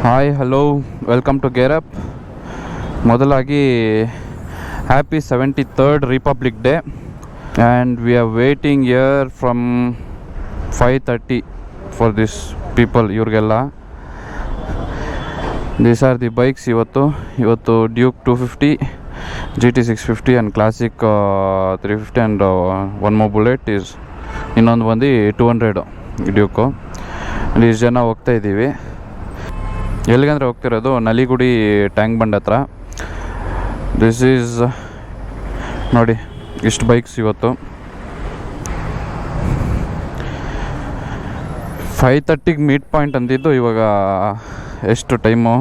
Hi hello welcome to gear up. ಮೊದಲಾಗಿ happy 73rd Republic Day and we are waiting here from 5:30 for this people. ಇವ್ರಿಗೆಲ್ಲ these are the bikes. ಇವತ್ತು Duke 250, GT 650 and Classic 350 and one more Bullet is ಇನ್ನೊಂದು ಬಂದು 200 Duke. ಇಷ್ಟು ಜನ ಹೋಗ್ತಾ ಇದ್ದೀವಿ. ಎಲ್ಲಿಗಂದ್ರೆ ಹೋಗ್ತಿರೋದು ನಲಿಗುಡಿ tank ಬಂಡ್ ಹತ್ರ. ದಿಸ್ ಈಸ್ ನೋಡಿ ಇಷ್ಟು ಬೈಕ್ಸ್. ಇವತ್ತು 5:30 ಮೀಟ್ ಪಾಯಿಂಟ್ ಅಂತಿದ್ದು, ಇವಾಗ ಎಷ್ಟು ಟೈಮು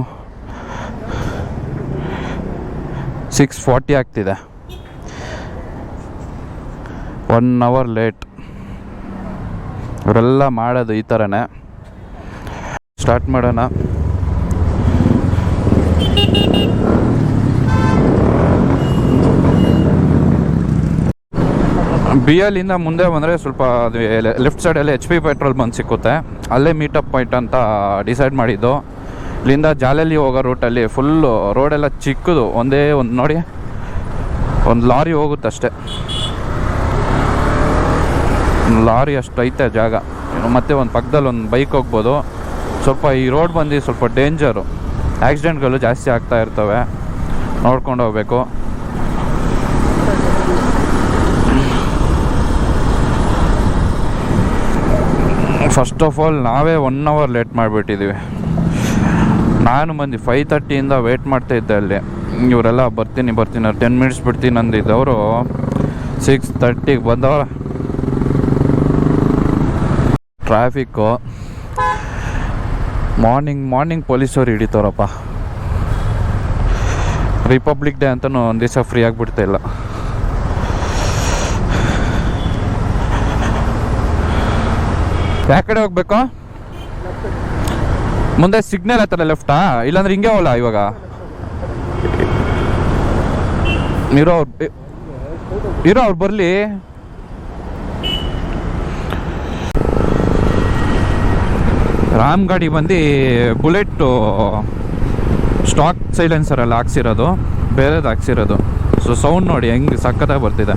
6:40 ಆಗ್ತಿದೆ. 1 hour ಲೇಟ್. ಇವರೆಲ್ಲ ಮಾಡೋದು ಈ ಥರನೇ. ಸ್ಟಾರ್ಟ್ ಮಾಡೋಣ. BL ಇಂದ ಮುಂದೆ ಬಂದರೆ ಸ್ವಲ್ಪ ಅದು ಲೆಫ್ಟ್ ಸೈಡಲ್ಲಿ HP ಪೆಟ್ರೋಲ್ ಬಂದು ಸಿಕ್ಕುತ್ತೆ. ಅಲ್ಲೇ ಮೀಟಪ್ ಪಾಯಿಂಟ್ ಅಂತ ಡಿಸೈಡ್ ಮಾಡಿದ್ದು. ಇಲ್ಲಿಂದ ಜಾಲಲ್ಲಿ ಹೋಗೋ ರೂಟಲ್ಲಿ ಫುಲ್ಲು ರೋಡೆಲ್ಲ ಚಿಕ್ಕದು. ಒಂದೇ ಒಂದು ನೋಡಿ, ಒಂದು ಲಾರಿ ಹೋಗುತ್ತಷ್ಟೆ. ಒಂದು ಲಾರಿ ಅಷ್ಟು ಐತೆ ಜಾಗ. ಮತ್ತು ಒಂದು ಪಕ್ಕದಲ್ಲಿ ಒಂದು ಬೈಕ್ ಹೋಗ್ಬೋದು. ಸ್ವಲ್ಪ ಈ ರೋಡ್ ಬಂದು ಸ್ವಲ್ಪ ಡೇಂಜರು, ಆಕ್ಸಿಡೆಂಟ್ಗಳು ಜಾಸ್ತಿ ಆಗ್ತಾ ಇರ್ತವೆ, ನೋಡ್ಕೊಂಡು ಹೋಗ್ಬೇಕು. ಫಸ್ಟ್ ಆಫ್ ಆಲ್ ನಾವೇ 1 hour ಲೇಟ್ ಮಾಡಿಬಿಟ್ಟಿದ್ದೀವಿ. ನಾನು ಬಂದು 5:30 ವೇಟ್ ಮಾಡ್ತಾ ಇದ್ದೆ ಅಲ್ಲಿ. ಇವರೆಲ್ಲ ಬರ್ತೀನಿ 10 ಮಿನಿಟ್ಸ್ ಬಿಡ್ತೀನಿ ಅಂದಿದ್ದವರು 6:30 ಬಂದವ. ಟ್ರಾಫಿಕ್ಕು ಮಾರ್ನಿಂಗ್ ಪೊಲೀಸವ್ರು ಹಿಡಿತವ್ರಪ್ಪ. ರಿಪಬ್ಲಿಕ್ ಡೇ ಅಂತಲೂ ಒಂದು ದಿವಸ ಫ್ರೀ ಆಗಿಬಿಡ್ತಾ ಇಲ್ಲ. ಯಾವ ಕಡೆ ಹೋಗ್ಬೇಕು? ಮುಂದೆ ಸಿಗ್ನಲ್ ಹತ್ತಲ್ಲ ಲೆಫ್ಟಾ? ಇಲ್ಲಾಂದ್ರೆ ಹಿಂಗೆ ಹೋಗಲ್ಲ. ಇವಾಗ ಇರೋ ಅವ್ರು ಬರಲಿ. ರಾಮ್ ಗಾಡಿ ಬಂದು ಬುಲೆಟ್ಟು ಸ್ಟಾಕ್ ಸೈಲೆನ್ಸರ್ ಎಲ್ಲ ಹಾಕ್ಸಿರೋದು, ಬೇರೆದು ಹಾಕ್ಸಿರೋದು. ಸೊ ಸೌಂಡ್ ನೋಡಿ ಹೆಂಗೆ ಸಕ್ಕತ್ತಾಗಿ ಬರ್ತಿದೆ.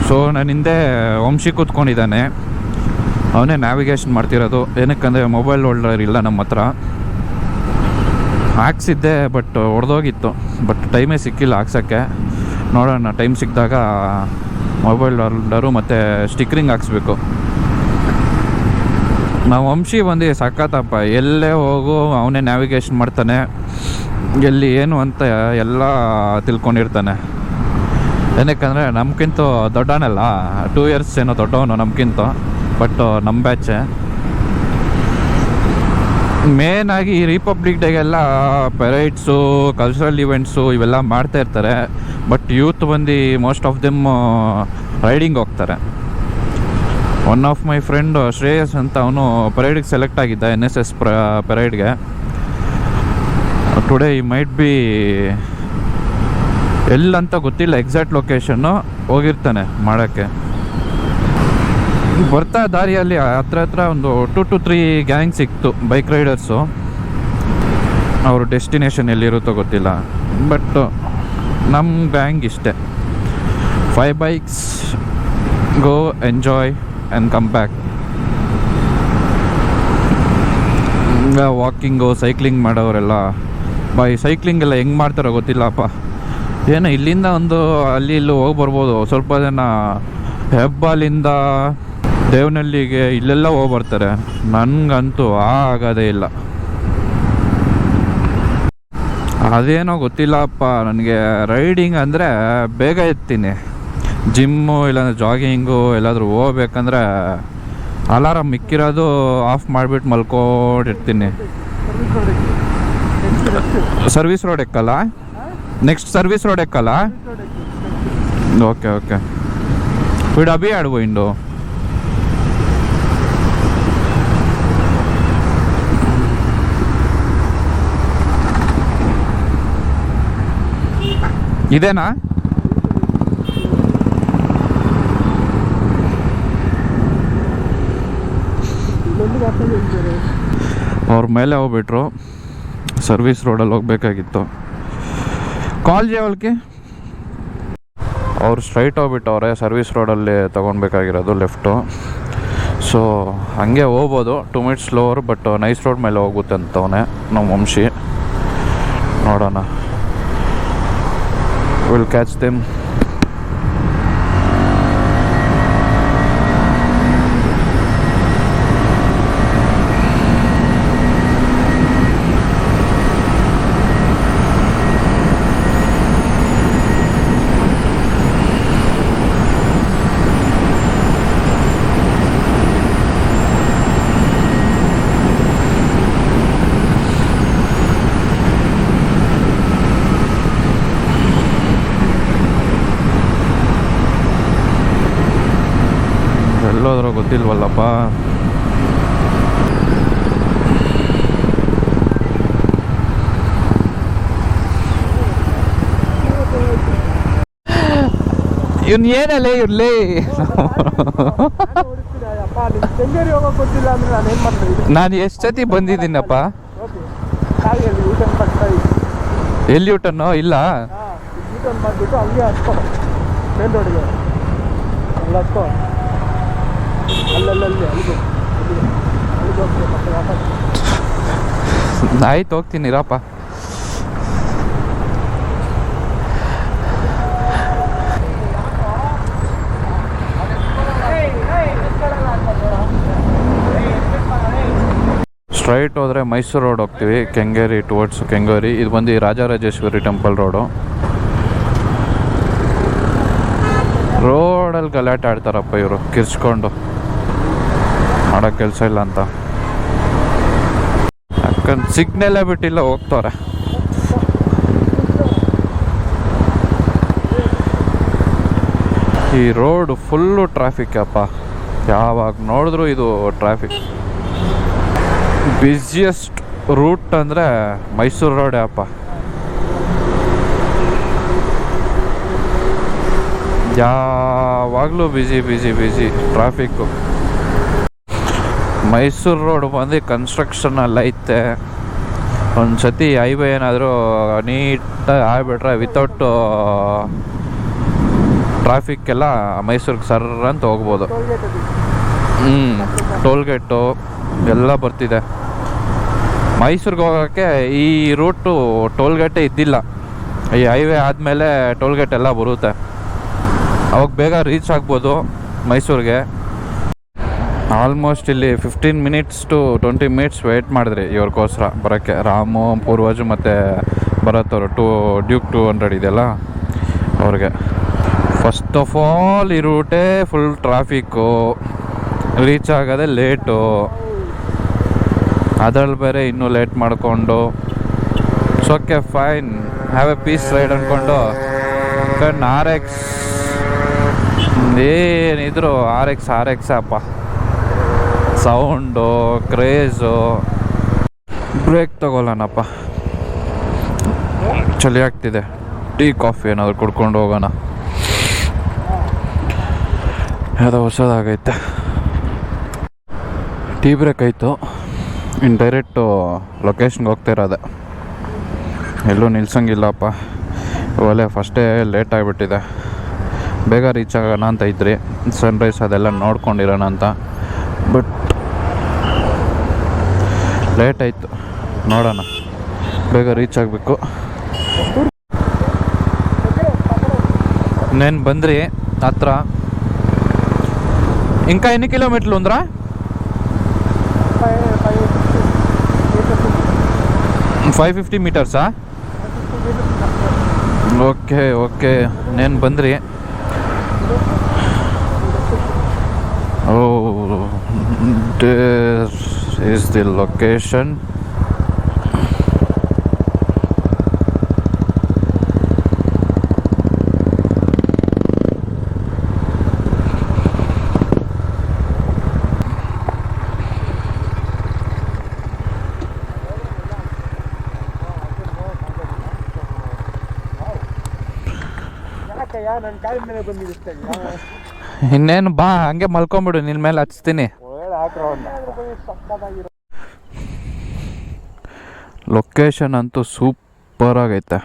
ಸೊ ನನ್ನ ಹಿಂದೆ ವಂಶಿ ಕೂತ್ಕೊಂಡಿದ್ದಾನೆ. ಅವನೇ ನ್ಯಾವಿಗೇಷನ್ ಮಾಡ್ತಿರೋದು. ಏನಕ್ಕಂದರೆ ಮೊಬೈಲ್ ಹೋಲ್ಡರ್ ಇಲ್ಲ ನಮ್ಮ ಹತ್ರ. ಹಾಕ್ಸಿದ್ದೆ ಬಟ್ ಹೊಡೆದೋಗಿತ್ತು. ಬಟ್ ಟೈಮೇ ಸಿಕ್ಕಿಲ್ಲ ಹಾಕ್ಸೋಕ್ಕೆ. ನೋಡೋಣ, ಟೈಮ್ ಸಿಕ್ಕಿದಾಗ ಮೊಬೈಲ್ ಹೋಲ್ಡರು ಮತ್ತು ಸ್ಟಿಕ್ರಿಂಗ್ ಹಾಕ್ಸ್ಬೇಕು. ನಾವು ವಂಶಿ ಬಂದು ಸಕ್ಕತ್ತಪ್ಪ. ಎಲ್ಲೇ ಹೋಗು ಅವನೇ ನ್ಯಾವಿಗೇಷನ್ ಮಾಡ್ತಾನೆ. ಎಲ್ಲಿ ಏನು ಅಂತ ಎಲ್ಲ ತಿಳ್ಕೊಂಡಿರ್ತಾನೆ. ಏನಕ್ಕಂದರೆ ನಮ್ಗಿಂತ ದೊಡ್ಡವನಲ್ಲ, 2 years ಏನೋ ದೊಡ್ಡವನು ನಮ್ಗಿಂತ. ಬಟ್ ನಮ್ಮ ಬ್ಯಾಚೆ ಮೇನಾಗಿ ಈ ರಿಪಬ್ಲಿಕ್ ಡೇಗೆಲ್ಲ ಪೆರೈಡ್ಸು, ಕಲ್ಚರಲ್ ಇವೆಂಟ್ಸು ಇವೆಲ್ಲ ಮಾಡ್ತಾ ಇರ್ತಾರೆ. ಬಟ್ ಯೂತ್ ಬಂದು ಮೋಸ್ಟ್ ಆಫ್ ದೆಮ್ ರೈಡಿಂಗ್ ಹೋಗ್ತಾರೆ. One of my friend Shreyas ಅಂತ, ಅವನು ಪೆರೈಡಿಗೆ ಸೆಲೆಕ್ಟ್ ಆಗಿದ್ದ, NSS ಪೆರೈಡ್ಗೆ. ಟುಡೇ ಈ ಮೈಟ್ ಬಿ ಎಲ್ಲಂತ ಗೊತ್ತಿಲ್ಲ, ಎಕ್ಸಾಕ್ಟ್ ಲೊಕೇಶನ್ನು ಹೋಗಿರ್ತಾನೆ ಮಾಡೋಕ್ಕೆ. ಬರ್ತಾ ದಾರಿಯಲ್ಲಿ ಹತ್ರ ಒಂದು 2 to 3 ಗ್ಯಾಂಗ್ ಸಿಕ್ತು, ಬೈಕ್ ರೈಡರ್ಸು. ಅವ್ರ ಡೆಸ್ಟಿನೇಷನ್ ಎಲ್ಲಿರುತ್ತೋ ಗೊತ್ತಿಲ್ಲ. ಬಟ್ ನಮ್ಮ ಗ್ಯಾಂಗ್ ಇಷ್ಟೇ, 5 bikes, go enjoy and come back. Walking, cycling ಮಾಡೋರೆಲ್ಲ ಸೈಕ್ಲಿಂಗೆಲ್ಲ ಹೆಂಗೆ ಮಾಡ್ತಾರೋ ಗೊತ್ತಿಲ್ಲಪ್ಪ. ಏನೋ ಇಲ್ಲಿಂದ ಒಂದು ಅಲ್ಲಿ ಇಲ್ಲೂ ಹೋಗಿ ಬರ್ಬೋದು. ಸ್ವಲ್ಪ ಜನ ಹೆಬ್ಬಾಲಿಂದ ದೇವನಹಳ್ಳಿಗೆ ಇಲ್ಲೆಲ್ಲ ಹೋಗಿ ಬರ್ತಾರೆ. ನನಗಂತೂ ಆಗೋದೇ ಇಲ್ಲ. ಅದೇನೋ ಗೊತ್ತಿಲ್ಲಪ್ಪ ನನಗೆ. ರೈಡಿಂಗ್ ಅಂದರೆ ಬೇಗ ಎತ್ತೀನಿ. ಜಿಮ್ಮು ಇಲ್ಲಾಂದ್ರೆ ಜಾಗಿಂಗು ಎಲ್ಲಾದರೂ ಹೋಗ್ಬೇಕಂದ್ರೆ ಅಲಾರಾಮ್ ಮಿಕ್ಕಿರೋದು ಆಫ್ ಮಾಡಿಬಿಟ್ಟು ಮಲ್ಕೊಂಡಿರ್ತೀನಿ. ಸರ್ವಿಸ್ ರೋಡ್ ಎಕ್ಕಲ್ಲ, ನೆಕ್ಸ್ಟ್ ಸರ್ವಿಸ್ ರೋಡ್ ಎಕ್ಕಲ್ಲ. ಓಕೆ फिर अभी ऐड विंडो ಇದೇನಾ? ಅವ್ರ ಮೇಲೆ ಹೋಗ್ಬಿಟ್ರು. ಸರ್ವಿಸ್ ರೋಡಲ್ಲಿ ಹೋಗ್ಬೇಕಾಗಿತ್ತು. ಕಾಲ್ ಅವಳಿಗೆ ಅವ್ರು ಸ್ಟ್ರೈಟ್ ಹೋಗ್ಬಿಟ್ಟವ್ರೆ. ಸರ್ವಿಸ್ ರೋಡಲ್ಲಿ ತೊಗೊಳ್ಬೇಕಾಗಿರೋದು ಲೆಫ್ಟು. ಸೊ ಹಂಗೆ ಹೋಗ್ಬೋದು, 2 minutes slower, but nice road ಮೇಲೆ ಹೋಗುತ್ತೆ ಅಂತವನೇ ನಮ್ಮ ವಂಶಿ. ನೋಡೋಣ, ವಿಲ್ ಕ್ಯಾಚ್ ದೆಮ್. ಎಲ್ಲೋದ್ರೂ ಗೊತ್ತಿಲ್ವಲ್ಲಪ್ಪ. ಇವ್ನು ಏನಲ್ಲ ಇರ್ಲಿ. ನಾನು ಎಷ್ಟು ಸತಿ ಬಂದಿದ್ದೀನಪ್ಪ. ಎಲ್ಲಿ ಊಟನೋ ಇಲ್ಲ. ಆಯ್ತು, ಹೋಗ್ತೀನಿ ಇರಪ್ಪ. ಸ್ಟ್ರೈಟ್ ಹೋದರೆ ಮೈಸೂರು ರೋಡ್ ಹೋಗ್ತೀವಿ, ಕೆಂಗೇರಿ ಟುವರ್ಡ್ಸ್ ಕೆಂಗೇರಿ. ಇದು ಬಂದು ರಾಜರಾಜೇಶ್ವರಿ ಟೆಂಪಲ್ ರೋಡು. ರೋಡಲ್ಲಿ ಗಲಾಟೆ ಆಡ್ತಾರಪ್ಪ ಇವರು, ಕಿರ್ಚ್ಕೊಂಡು ಮಾಡೋಕ್ಕೆ ಕೆಲಸ ಇಲ್ಲ ಅಂತ. ಯಾಕಂದ್ರೆ ಸಿಗ್ನಲ್ಲೇ ಬಿಟ್ಟಿಲ್ಲ, ಹೋಗ್ತವ್ರೆ. ಈ ರೋಡ್ ಫುಲ್ಲು ಟ್ರಾಫಿಕ್ ಅಪ್ಪ, ಯಾವಾಗ ನೋಡಿದ್ರು ಇದು ಟ್ರಾಫಿಕ್. ಬ್ಯುಸಿಯೆಸ್ಟ್ ರೂಟ್ ಅಂದರೆ ಮೈಸೂರು ರೋಡೇ ಅಪ್ಪ. ಯಾವಾಗಲೂ ಬಿಸಿ ಟ್ರಾಫಿಕ್ಕು. ಮೈಸೂರು ರೋಡ್ ಬಂದು ಕನ್ಸ್ಟ್ರಕ್ಷನಲ್ಲಿ ಐತೆ. ಒಂದು ಸತಿ ಹೈವೇ ಏನಾದರೂ ನೀಟಾಗಿ ಆಗಿಬಿಟ್ರೆ ವಿತೌಟ್ ಟ್ರಾಫಿಕ್ಕೆಲ್ಲ ಮೈಸೂರಿಗೆ ಸರ್ರ ಅಂತ ಹೋಗ್ಬೋದು. ಟೋಲ್ಗೇಟು ಎಲ್ಲ ಬರ್ತಿದೆ. ಮೈಸೂರಿಗೆ ಹೋಗೋಕ್ಕೆ ಈ ರೂಟು ಟೋಲ್ಗೇಟೇ ಇದ್ದಿಲ್ಲ. ಈ ಹೈವೇ ಆದಮೇಲೆ ಟೋಲ್ಗೇಟ್ ಎಲ್ಲ ಬರುತ್ತೆ. ಅವಾಗ ಬೇಗ ರೀಚ್ ಆಗ್ಬೋದು ಮೈಸೂರಿಗೆ. ಆಲ್ಮೋಸ್ಟ್ ಇಲ್ಲಿ 15 ಮಿನಿಟ್ಸ್ ಟು 20 ಮಿನಿಟ್ಸ್ ವೆಯ್ಟ್ ಮಾಡಿದ್ರಿ ಇವ್ರಿಗೋಸ್ಕರ ಬರೋಕ್ಕೆ. ರಾಮು, ಪೂರ್ವಜು ಮತ್ತು ಭರತ್ ಅವರು ಡ್ಯೂಕ್ 200 ಇದೆಯಲ್ಲ ಅವ್ರಿಗೆ. ಫಸ್ಟ್ ಆಫ್ ಆಲ್ ಈ ರೂಟೇ ಫುಲ್ ಟ್ರಾಫಿಕ್ಕು, ರೀಚ್ ಆಗೋದೇ ಲೇಟು. ಅದ್ರಲ್ಲಿ ಬೇರೆ ಇನ್ನೂ ಲೇಟ್ ಮಾಡಿಕೊಂಡು okay fine, have a peace ride ಅಂದ್ಕೊಂಡು RX ಏನಿದ್ರು RX ಅಪ್ಪ. Sound, craze. ಬ್ರೇಕ್ ತಗೊಳ್ಳೋಣಪ್ಪ, ಚಳಿ ಆಗ್ತಿದೆ. ಟೀ ಕಾಫಿ ಏನಾದರೂ ಕುಡ್ಕೊಂಡು ಹೋಗೋಣ. ಯಾವುದೋ ಹೊಸದಾಗೈತೆ. ಟೀ ಬ್ರೇಕ್ ಆಯಿತು. ಇನ್ನು ಡೈರೆಕ್ಟು ಲೊಕೇಶನ್ಗೆ ಹೋಗ್ತಾ ಇರೋದೆ. ಎಲ್ಲೂ ನಿಲ್ಸಂಗಿಲ್ಲಪ್ಪ. ಒಳ್ಳೆ ಫಸ್ಟೇ ಲೇಟ್ ಆಗಿಬಿಟ್ಟಿದೆ. ಬೇಗ ರೀಚ್ ಆಗೋಣ ಅಂತ ಇದ್ರಿ, ಸನ್ರೈಸ್ ಅದೆಲ್ಲ ನೋಡ್ಕೊಂಡಿರೋಣ ಅಂತ. ಬಟ್ ಲೇಟ್ ಆಯಿತು. ನೋಡೋಣ, ಬೇಗ ರೀಚ್ ಆಗಬೇಕು. నేను ಬಂದ್ರಿ ಹತ್ರ. ఇంకా ఎన్ని కిలోమీటర్లు ఉందిరా? 550 మీటర్సా? ఓకే నేను ಬಂದ್ರಿ. This is the location. ಇನ್ನೇನು ಬಾ, ಹಂಗೆ ಮಲ್ಕೊಂಬಿಡು, ನಿನ್ನ ಮೇಲೆ ಹಚ್ತೀನಿ. ಲೊಕೇಶನ್ ಅಂತೂ ಸೂಪರ್ ಆಗೈತೆ.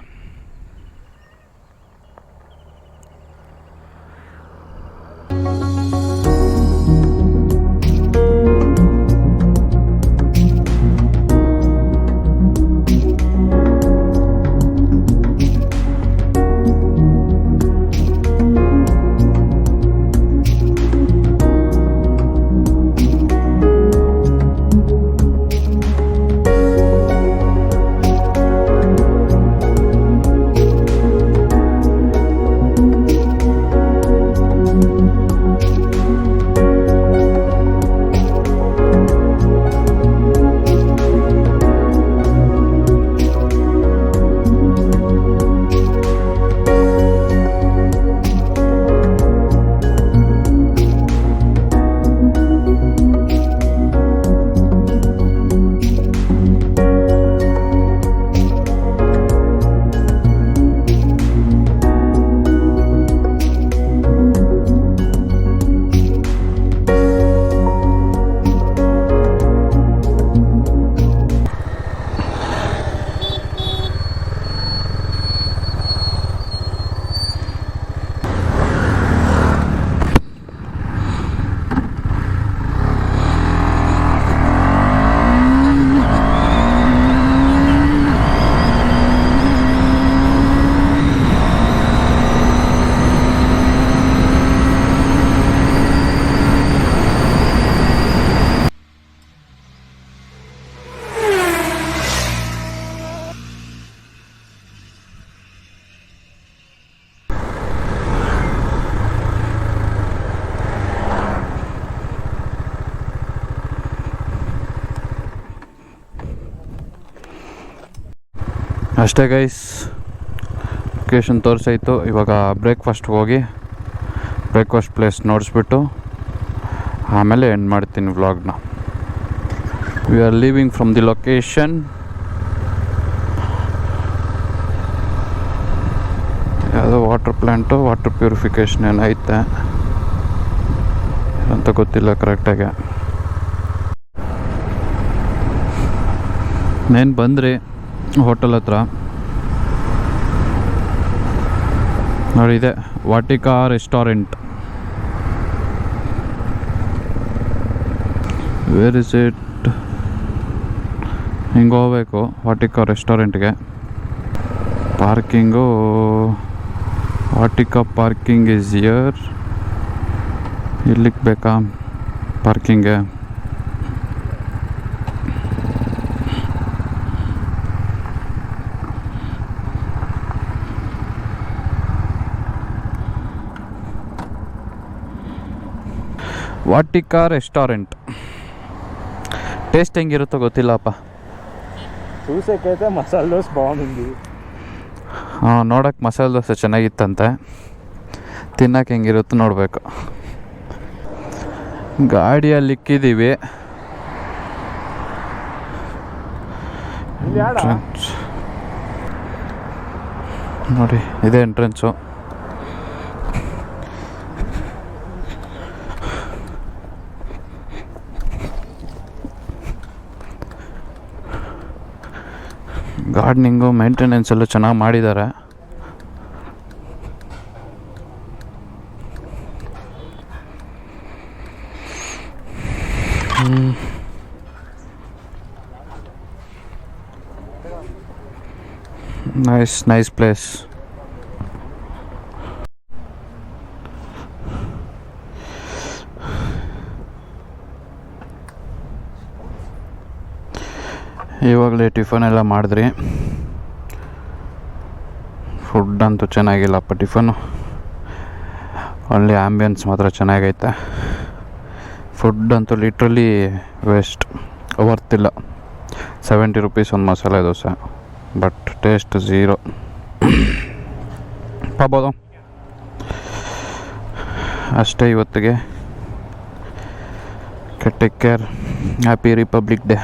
ಅಷ್ಟೇ ಗೈಸ್, ಲೊಕೇಶನ್ ತೋರಿಸಾಯಿತು. ಇವಾಗ ಬ್ರೇಕ್ಫಾಸ್ಟ್ಗೆ ಹೋಗಿ ಬ್ರೇಕ್ಫಾಸ್ಟ್ ಪ್ಲೇಸ್ ನೋಡಿಸ್ಬಿಟ್ಟು ಆಮೇಲೆ ಎಂಡ್ ಮಾಡ್ತೀನಿ ವ್ಲಾಗ್ನ. We are living from the location. ಯಾವುದೋ ವಾಟರ್ ಪ್ಲ್ಯಾಂಟು, ವಾಟರ್ ಪ್ಯೂರಿಫಿಕೇಷನ್ ಏನೈತೆ ಅಂತ ಗೊತ್ತಿಲ್ಲ ಕರೆಕ್ಟಾಗಿ. నేను ಬಂದ್ರಿ ಹೋಟೆಲ್ ಹತ್ರ ನೋಡಿ, ಇದೆ Vatika restaurant. Where is it? ಹಿಂಗೆ ಹೋಗ್ಬೇಕು ವಾಟಿಕಾ ರೆಸ್ಟೋರೆಂಟ್ಗೆ. Parking Vatika parking is here. ಇಲ್ಲಿಗೆ ಬೇಕಾ ಪಾರ್ಕಿಂಗ್ಗೆ? ವಾಟಿಕಾ ರೆಸ್ಟೋರೆಂಟ್ ಟೇಸ್ಟ್ ಹೆಂಗಿರುತ್ತೋ ಗೊತ್ತಿಲ್ಲಪ್ಪ. చూసేకైతే మసాలా దోశ బాగుంది. ನೋಡೋಕೆ ಮಸಾಲೆ ದೋಸೆ ಚೆನ್ನಾಗಿತ್ತಂತೆ, ತಿನ್ನೋಕೆ ಹೆಂಗಿರುತ್ತೋ ನೋಡಬೇಕು. ಗಾಡಿಯಲ್ಲಿ ಇಕ್ಕಿದ್ದೀವಿ. ನೋಡಿ ಇದೇ ಎಂಟ್ರೆನ್ಸು. ಗಾರ್ಡನಿಂಗು ಮೇಂಟೆನೆನ್ಸ್ ಎಲ್ಲ ಚೆನ್ನಾಗಿ ಮಾಡಿದ್ದಾರೆ. Nice place. ಇವಾಗಲೇ ಟಿಫನ್ ಎಲ್ಲ ಮಾಡಿದ್ರಿ. ಫುಡ್ ಅಂತೂ ಚೆನ್ನಾಗಿಲ್ಲಪ್ಪ ಟಿಫನು, ಒಳ್ಳೆ ಆ್ಯಂಬಿಯನ್ಸ್ ಮಾತ್ರ ಚೆನ್ನಾಗೈತೆ. ಫುಡ್ ಅಂತೂ ಲಿಟ್ರಲಿ ವೇಸ್ಟ್, ವರ್ತಿಲ್ಲ. 70 ರೂಪೀಸ್ ಒಂದು masala dosa, but taste zero. ಪಾಬೋದು ಅಷ್ಟೇ ಇವತ್ತಿಗೆ. Take care. Happy republic day.